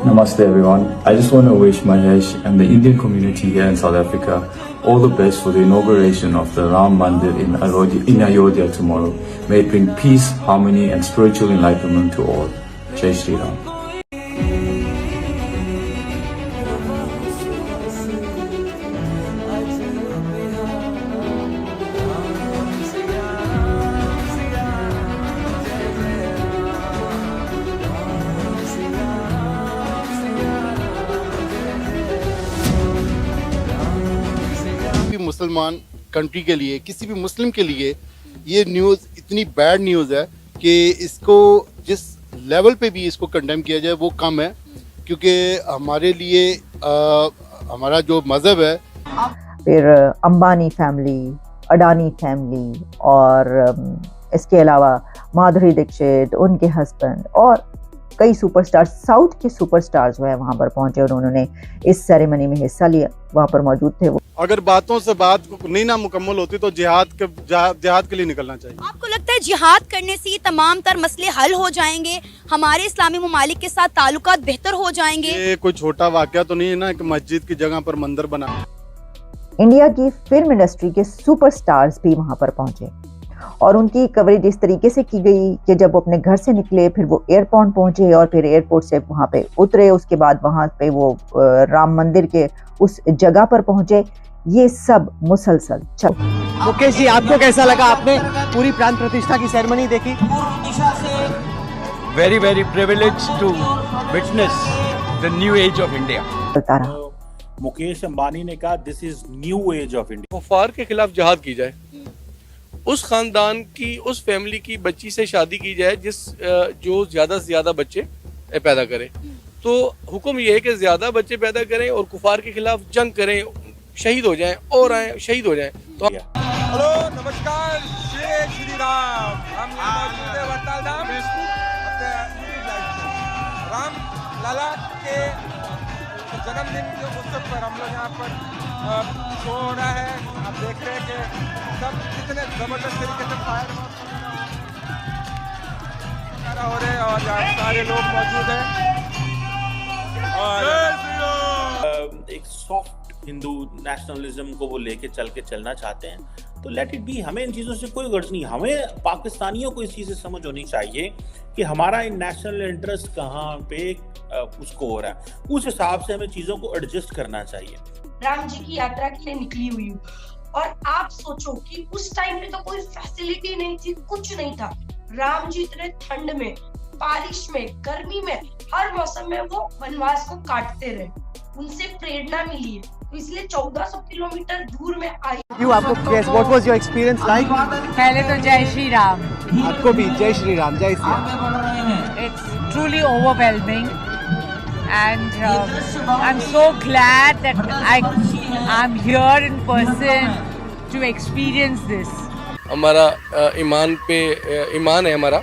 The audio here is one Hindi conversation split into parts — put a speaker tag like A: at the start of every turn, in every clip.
A: Namaste everyone. I just want to wish Mahesh and the Indian community here in South Africa all the best for the inauguration of the Ram Mandir in Ayodhya tomorrow. May it bring peace, harmony and spiritual enlightenment to all. Jai Shri Ram.
B: मुसलमान कंट्री के लिए, किसी भी मुस्लिम के लिए ये न्यूज़ इतनी बैड न्यूज़ है कि इसको जिस लेवल पे भी इसको कंडेम किया जाए वो कम है, क्योंकि हमारे लिए हमारा जो मज़हब है।
C: फिर अंबानी फैमिली, अडानी फैमिली और इसके अलावा माधुरी दीक्षित, उनके हस्बैंड और कई सुपरस्टार्स, साउथ के सुपरस्टार्स जो है वहाँ पर पहुंचे और उन्होंने इस सेरेमनी में हिस्सा लिया, वहाँ पर मौजूद थे वो।
B: अगर बातों से बात नहीं ना मुकम्मल होती तो जिहाद के लिए निकलना चाहिए।
D: आपको लगता है जिहाद करने से ये तमाम तर मसले हल हो जाएंगे, हमारे इस्लामी ममालिक के साथ ताल्लुकात बेहतर हो जाएंगे?
B: ये कोई छोटा वाकया तो नहीं है ना कि मस्जिद की जगह पर मंदिर बना।
C: इंडिया की फिल्म इंडस्ट्री के सुपरस्टार्स भी वहाँ पर पहुंचे और उनकी कवरेज इस तरीके से की गई कि जब वो अपने घर से निकले फिर वो एयरपोर्ट पहुंचे और फिर एयरपोर्ट से वहाँ पे उतरे, उसके बाद वहाँ पे वो राम मंदिर के उस जगह पर पहुंचे। ये सब मुसलसल चल।
E: मुकेश जी, आपको कैसा लगा? आपने पूरी प्राण प्रतिष्ठा की सेरेमनी देखी?
F: Very privileged to witness the new age of India.
C: चलता रहा।
G: मुकेश अंबानी ने कहा this is new age of India.
H: कुफार के खिलाफ जिहाद की जाए, उस खानदान की, उस फैमिली की बच्ची से शादी की जाए जो ज्यादा से ज्यादा बच्चे पैदा करे। तो हुक्म ये है कि ज्यादा बच्चे पैदा करें और कुफार के खिलाफ जंग करें, शहीद हो जाएं और आए शहीद हो जाएं। तो
I: हेलो नमस्कार, जय श्री राम। हम मौजूद हैं वरताल धाम राम लाला के जन्मदिन के उत्सव पर। हम लोग यहाँ पर शो हो रहा है, आप देख रहे हैं कि सब कितने जबरदस्त तरीके से फायर हो रहे हैं और यहाँ सारे लोग मौजूद हैं। और
G: एक सॉफ्ट हिंदू नेशनलिज्म को वो लेके चलना चाहते हैं, तो लेट इट बी। हमें इन चीज़ों से कोई गर्ज नहीं। हमें पाकिस्तानियों को इस चीज़ से समझ होनी चाहिए कि हमारा नेशनल इंटरेस्ट कहाँ पे उसको हो रहा है, उस हिसाब से हमें चीज़ों को एडजस्ट करना चाहिए।
J: राम जी की यात्रा के लिए निकली हुई हूँ और आप सोचो कि उस टाइम पे तो कोई फैसिलिटी नहीं थी, कुछ नहीं था। राम जी इतने ठंड में, बारिश में, गर्मी में, हर मौसम में वो वनवास को काटते रहे, उनसे प्रेरणा मिली है, तो इसलिए 1400 किलोमीटर दूर में आई।
E: What was your experience like?
K: पहले तो जय श्री राम।
E: आपको भी जय श्री राम, जय Shri Ram.
K: It's truly overwhelming and I'm so glad that I'm here in person to experience this.
H: हमारा ईमान है हमारा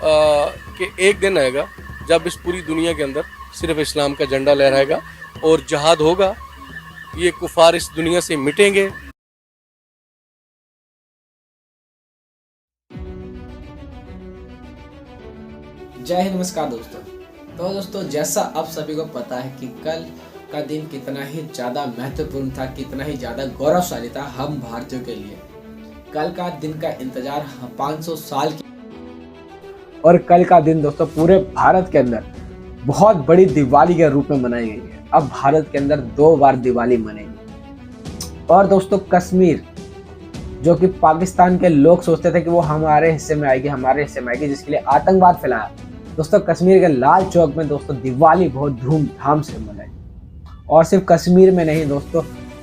H: कि एक दिन आएगा जब इस पूरी दुनिया के अंदर सिर्फ इस्लाम का झंडा लहराएगा और जिहाद होगा, ये कुफार इस दुनिया से मिटेंगे।
L: जय हिंद, नमस्कार दोस्तों। तो दोस्तों, जैसा आप सभी को पता है कि कल का दिन कितना ही ज़्यादा महत्वपूर्ण था, कितना ही ज़्यादा गौरवशाली था हम भारतीयों के लिए। कल का दिन का इंतजार 500 साल की,
E: और कल का दिन दोस्तों पूरे भारत के अंदर बहुत बड़ी दिवाली के रूप में मनाई गई है। अब भारत के अंदर 2 बार दिवाली मनेगी। और दोस्तों, कश्मीर जो कि पाकिस्तान के लोग सोचते थे कि वो हमारे हिस्से में आएगी, जिसके लिए आतंकवाद फैलाया, दोस्तों कश्मीर के लाल चौक में दोस्तों दिवाली बहुत धूमधाम से मनाई। और सिर्फ कश्मीर में नहीं दोस्तों,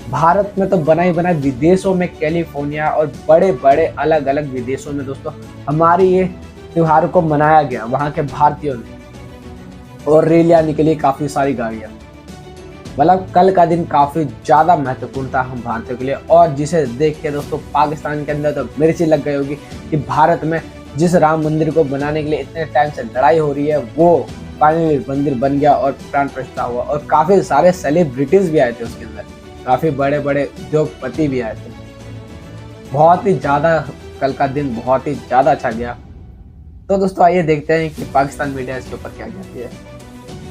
E: भारत में तो बनाई विदेशों में, कैलिफोर्निया और बड़े बड़े अलग अलग विदेशों में दोस्तों हमारी ये त्योहार को मनाया गया, वहाँ के भारतीयों ने। और रैलियां निकली, काफ़ी सारी गाड़ियाँ। मतलब कल का दिन काफ़ी ज़्यादा महत्वपूर्ण था हम भारतीयों के लिए। और जिसे देख के दोस्तों पाकिस्तान के अंदर तो मिर्ची लग गई होगी कि भारत में जिस राम मंदिर को बनाने के लिए इतने टाइम से लड़ाई हो रही है, वो फाइनली मंदिर बन गया और प्राण प्रतिष्ठा हुआ। और काफ़ी सारे सेलिब्रिटीज़ भी आए थे उसके अंदर, काफ़ी बड़े बड़े उद्योगपति भी आए थे। बहुत ही ज़्यादा कल का दिन बहुत ही ज़्यादा अच्छा गया। तो दोस्तों आइए देखते हैं कि पाकिस्तान मीडिया इसके ऊपर क्या कहती है।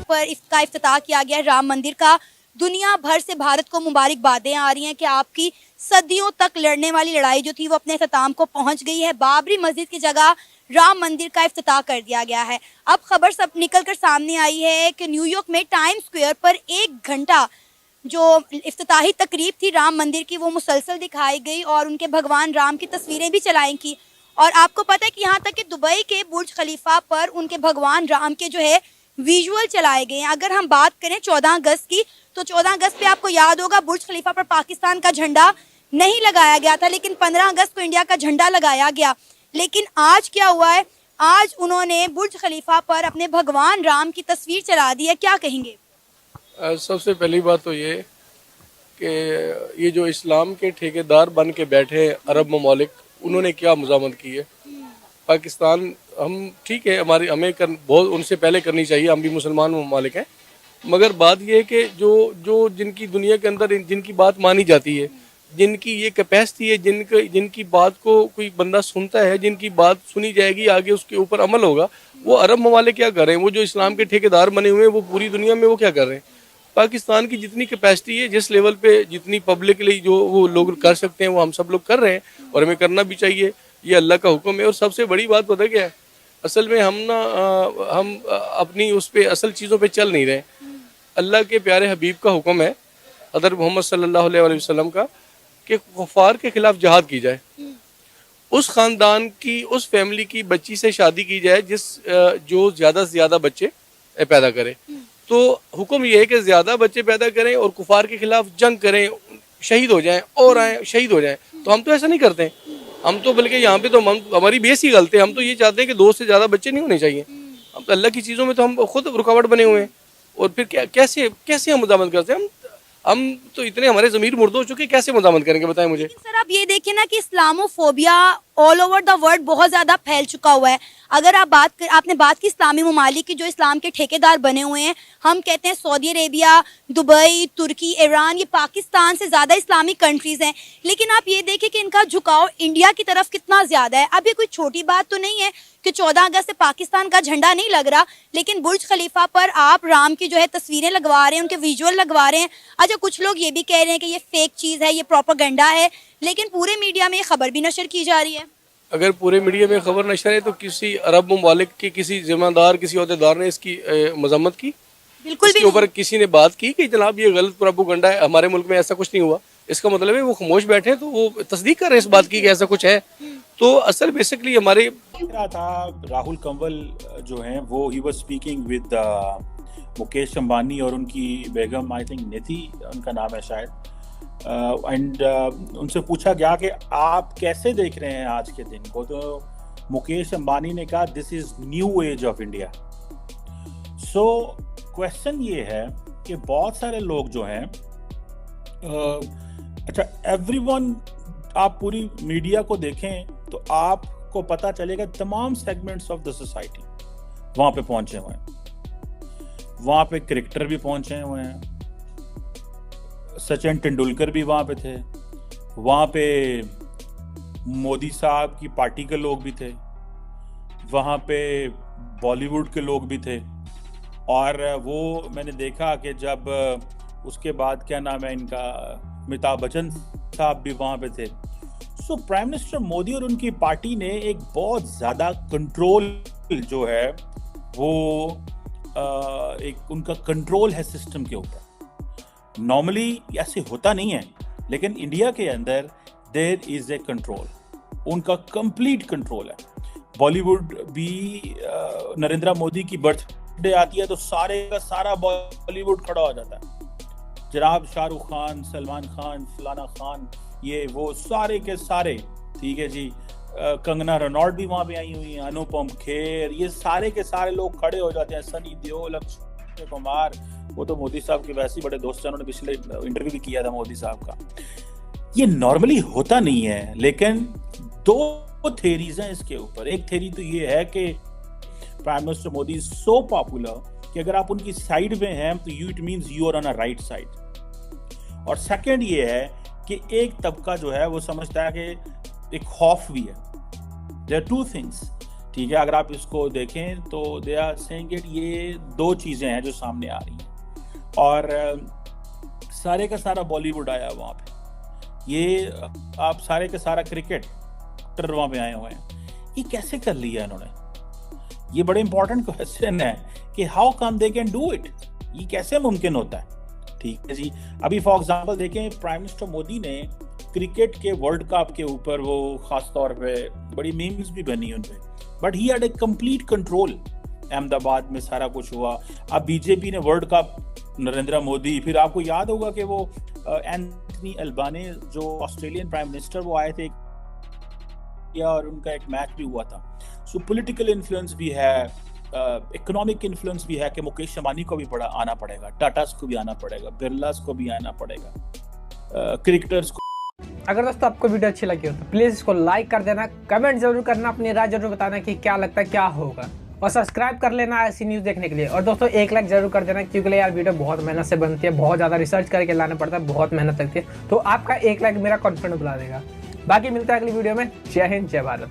D: पर इसका इफ्तिताह किया गया राम मंदिर का। दुनिया भर से भारत को मुबारकबादें आ रही हैं कि आपकी सदियों तक लड़ने वाली लड़ाई जो थी वो अपने अख्ताम को पहुंच गई है। बाबरी मस्जिद की जगह राम मंदिर का इफ्तिताह कर दिया गया है। अब खबर सब निकल कर सामने आई है कि न्यूयॉर्क में टाइम स्क्वायर पर 1 घंटा जो इफ्तिताही तकरीब थी राम मंदिर की वो मुसलसल दिखाई गई और उनके भगवान राम की तस्वीरें भी चलाई की। और आपको पता है कि यहाँ तक कि दुबई के बुर्ज खलीफा पर उनके भगवान राम के जो है विजुअल चलाए गए हैं। अगर हम बात करें 14 अगस्त की, तो 14 अगस्त पे आपको याद होगा बुर्ज खलीफा पर पाकिस्तान का झंडा नहीं लगाया गया था, लेकिन 15 अगस्त को इंडिया का झंडा लगाया गया। लेकिन आज क्या हुआ है, आज उन्होंने बुर्ज खलीफा पर अपने भगवान राम की तस्वीर चला दी है। क्या कहेंगे?
H: सबसे पहली बात तो ये कि ये जो इस्लाम के ठेकेदार बन के बैठे हैं अरब ममालिक, उन्होंने क्या मज़ामत की है। पाकिस्तान हम ठीक है, हमें बहुत उनसे पहले करनी चाहिए, हम भी मुसलमान ममालिक हैं, मगर बात यह है कि जो जिनकी दुनिया के अंदर जिनकी बात मानी जाती है, जिनकी ये कैपेसिटी है, जिनकी बात को कोई बंदा सुनता है, जिनकी बात सुनी जाएगी, आगे उसके ऊपर अमल होगा, वो अरब ममालिक क्या कर रहे हैं। वो जो इस्लाम के ठेकेदार बने हुए हैं वो पूरी दुनिया में वो क्या कर रहे हैं। पाकिस्तान की जितनी कैपेसिटी है, जिस लेवल पे जितनी पब्लिकली जो वो लोग कर सकते हैं वो हम सब लोग कर रहे हैं और हमें करना भी चाहिए। ये अल्लाह का हुक्म है। और सबसे बड़ी बात पता क्या है, असल में हम अपनी उस पे असल चीज़ों पे चल नहीं रहे। अल्लाह के प्यारे हबीब का हुक्म है, हज़रत मोहम्मद सल्लल्लाहु अलैहि वसल्लम का, कि कुफार के खिलाफ जहाद की जाए, उस ख़ानदान की, उस फैमिली की बच्ची से शादी की जाए जो ज़्यादा से ज़्यादा बच्चे पैदा करे। तो हुक्म ये है कि ज़्यादा बच्चे पैदा करें और कुफार के खिलाफ जंग करें, शहीद हो जाएं और आए शहीद हो जाएं। तो हम तो ऐसा नहीं करते, हम तो बल्कि यहाँ पे तो हमारी बेस ही गलत है। हम तो ये चाहते हैं कि 2 से ज़्यादा बच्चे नहीं होने चाहिए। हम तो अल्लाह की चीज़ों में तो हम खुद रुकावट बने हुए हैं। और फिर कैसे हम मज़ामत करते हैं? हम तो इतने हमारे ज़मीर मुर्द हो चुके, कैसे मज़ामत करेंगे बताएं मुझे।
D: सर आप ये देखिए ना कि Islamophobia all over the world बहुत ज़्यादा फैल चुका हुआ है। अगर आपने बात की इस्लामी ममालिक की जो इस्लाम के ठेकेदार बने हुए हैं, हम कहते हैं सऊदी अरेबिया, दुबई, तुर्की, ईरान, ये पाकिस्तान से ज़्यादा इस्लामिक कंट्रीज़ हैं। लेकिन आप ये देखिए कि इनका झुकाव इंडिया की तरफ कितना ज़्यादा है। अब ये कोई छोटी बात तो नहीं है कि 14 अगस्त से पाकिस्तान का झंडा नहीं लग रहा, लेकिन बुर्ज खलीफा पर आप राम की जो है तस्वीरें लगवा रहे हैं, उनके विजुअल लगवा रहे हैं। अच्छा, कुछ लोग ये भी कह रहे हैं कि ये फेक चीज़ है, ये प्रोपेगेंडा है, लेकिन पूरे मीडिया में ये खबर भी नशर की जा रही है।
H: अगर पूरे मीडिया में खबर नशर है तो किसी अरब ममालिक के किसी जिम्मेदार, किसी अहदेदार ने इसकी मजम्मत की?
D: बिल्कुल भी
H: इसके ऊपर किसी ने बात की कि जनाब ये गलत प्रोपेगेंडा है, हमारे मुल्क में ऐसा कुछ नहीं हुआ? इसका मतलब है वो खामोश बैठे हैं, तो वो तस्दीक कर रहे हैं इस बात की कि ऐसा कुछ है। तो असल बेसिकली हमारे
G: था राहुल कंवल जो हैं वो he was speaking with Mukesh Ambani और उनकी बेगम, आई थिंक निधि उनका नाम है शायद, एंड उनसे पूछा गया कि आप कैसे देख रहे हैं आज के दिन को, तो मुकेश अंबानी ने कहा this is new age of India. So question ये है कि बहुत सारे लोग जो हैं अच्छा एवरीवन, आप पूरी मीडिया को देखें तो आपको पता चलेगा तमाम सेगमेंट्स ऑफ द सोसाइटी वहां पे पहुंचे हुए हैं। वहां पे क्रिकेटर भी पहुंचे हुए हैं, सचिन तेंदुलकर भी वहां पे थे, वहां पे मोदी साहब की पार्टी के लोग भी थे, वहां पे बॉलीवुड के लोग भी थे। और वो मैंने देखा कि जब उसके बाद क्या नाम है इनका, अमिताभ बच्चन साहब भी वहां पे थे। सो प्राइम मिनिस्टर मोदी और उनकी पार्टी ने एक बहुत ज्यादा कंट्रोल जो है वो एक उनका कंट्रोल है सिस्टम के ऊपर। नॉर्मली ऐसे होता नहीं है, लेकिन इंडिया के अंदर देयर इज ए कंट्रोल, उनका कंप्लीट कंट्रोल है। बॉलीवुड भी नरेंद्र मोदी की बर्थडे आती है तो सारे का सारा बॉलीवुड खड़ा हो जाता है। जनाब शाहरुख खान, सलमान खान, फलाना खान, ये वो सारे के सारे, ठीक है जी, कंगना रनौत भी वहां पे आई हुई है, अनुपम खेर, ये सारे के सारे लोग खड़े हो जाते हैं। सनी देओल, अक्षय कुमार, वो तो मोदी साहब के वैसे ही बड़े दोस्त हैं, उन्होंने पिछले इंटरव्यू भी किया था मोदी साहब का। ये नॉर्मली होता नहीं है, लेकिन 2 थेरीज हैं इसके ऊपर। एक थेरी तो ये है कि prime minister Modi is so popular कि अगर आप उनकी साइड में हैं तो it means you are on a right side. और सेकंड ये है कि एक तबका जो है वो समझता है कि एक खौफ भी है। देयर आर 2 थिंग्स, ठीक है, अगर आप इसको देखें तो दे आर सेइंग इट, ये दो चीज़ें हैं जो सामने आ रही हैं। और सारे का सारा बॉलीवुड आया वहाँ पे, ये आप सारे का सारा क्रिकेटर वहाँ पे आए हुए हैं। ये कैसे कर लिया इन्होंने? ये बड़े इंपॉर्टेंट क्वेश्चन है कि how come they can do it, ये कैसे मुमकिन होता है? ठीक है जी, अभी फॉर एग्जांपल देखें, प्राइम मिनिस्टर मोदी ने क्रिकेट के वर्ल्ड कप के ऊपर वो खास तौर पे बड़ी मीम्स भी बनी उन पे, but he had a complete control. Ahmedabad में सारा कुछ हुआ। अब बीजेपी ने वर्ल्ड कप, नरेंद्र मोदी, फिर आपको याद होगा कि वो एंथनी अल्बाने जो ऑस्ट्रेलियन प्राइम मिनिस्टर, वो आए थे और उनका एक मैच भी हुआ था। सो पॉलिटिकल इन्फ्लुएंस भी है, इकोनॉमिक इन्फ्लुएंस भी है कि मुकेश अंबानी को भी बड़ा आना पड़ेगा, टाटास को भी आना पड़ेगा, बिरलास को भी आना पड़ेगा, क्रिकेटर्स को।
E: अगर दोस्तों आपको वीडियो अच्छी लगी हो तो प्लीज इसको लाइक कर देना, कमेंट जरूर करना, अपनी राय जरूर बताना कि क्या लगता है क्या होगा, और सब्सक्राइब कर लेना ऐसी न्यूज़ देखने के लिए। और दोस्तों एक लाइक जरूर कर देना, क्योंकि यार वीडियो बहुत मेहनत से बनती है, बहुत ज़्यादा रिसर्च करके लाना पड़ता है, बहुत मेहनत लगती है। तो आपका एक लाइक मेरा कॉन्फिडेंस बढ़ा देगा। बाकी मिलता है अगली वीडियो में। जय हिंद, जय भारत।